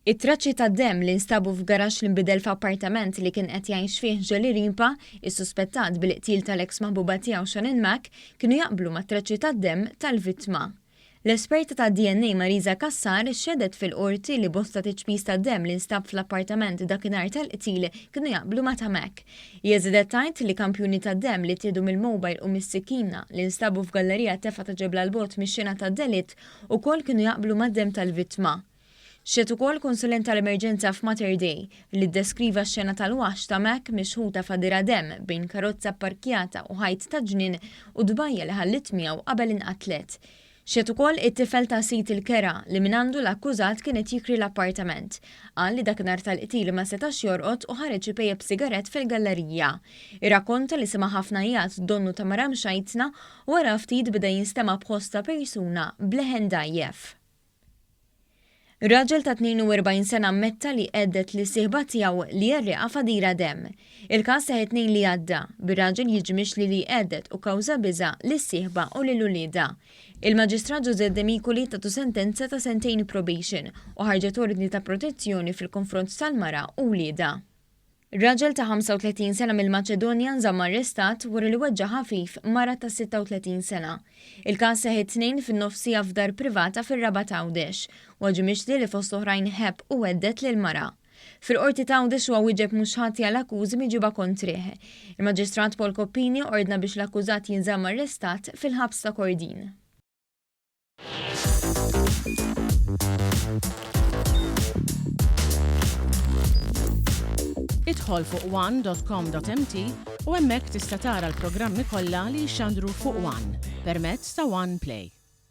It-Traċċi Tad-Demm li nstabu f'garaxx li nbidel f'appartament li kien qed jgħix fih Jelle Rijpma, is-suspettat bil-qtil tal-eks maħbuba tiegħu Shannon Mak, kienu jaqblu mat-traċċi tad-demm tal-vittma. L-esperta ta' DNA xedet fil-qorti li bosta tiċpis tad-demm li nstab fl-appartament dakinhar tal-qtil kienu jaqblu ma' ta' Mak. Jeżidet tgħid li kampjuni tad-demm li tieħdu mill-mowbajl u mis-sikkina li nstabu f'gallerija tefa' ta' ġebla l-bogħod mix-xena tad-delitt ukoll kienu jaqblu mad-demm tal-vittma. Xed ukoll konsulent tal-emerġenza f'Mater Dei li ddeskriva x-xena tal-waħx ta' Mak mixħuta f'adira demm bejn karozza pparkjata u ħajt ta' ġnien u dbajja li ħallit miegħu qabel inqatlet. Xed ukoll it-tifel ta' sit il-kera li minn għandu l-akkużat kienet jikri l-appartament. Qal li dakinhar tal-qtil ma setax jorqod u ħareġ ipejjeb sigaret fil-gallerija. Irrakkonta li sema' ħafna jgħid donnu ta' mara mxajtna u wara ftit beda jinstema' b'ħosta persuna bleħen dajjef. Raġel ta' 42 sena ammetta li qeddet lis-sieħba tiegħu li jerriqa' f'adira demm. Il-każ seħħ tnejn li għadda bir-raġel jiġmix li qeddet u kawża biża' lis-sieħba u lil ulieda. Il-Maġistrat Tad-Demm tagħtu sentenza ta' 2 probation u ħarġet ordni ta' protezzjoni fil-konfront tal-mara u ulieda. Raġel ta' 35 sena mill-Maċedonja nżamm arrestat wara li weġġa' ħafif mara ta' 36 sena. Il-każ seħħ tnejn fin-nofsija f'dar privata fir-Raba' ta' Għawdex u ġimixli li fost oħrajn ħebb u weddet lill-mara. Fil-qorti ta' Għawdex huwa wieġeb mhux ħati għal akkużi miġiba kontrih. Il-Maġistrat Paul Koppini ordna biex l-akkużat jinżamm arrestat fil-ħabs ta' Kordin. Idħol fuq one.com.mt u hemmhekk tista' tara l-programmi kollha li jxandru fuq One permezz ta' One Play.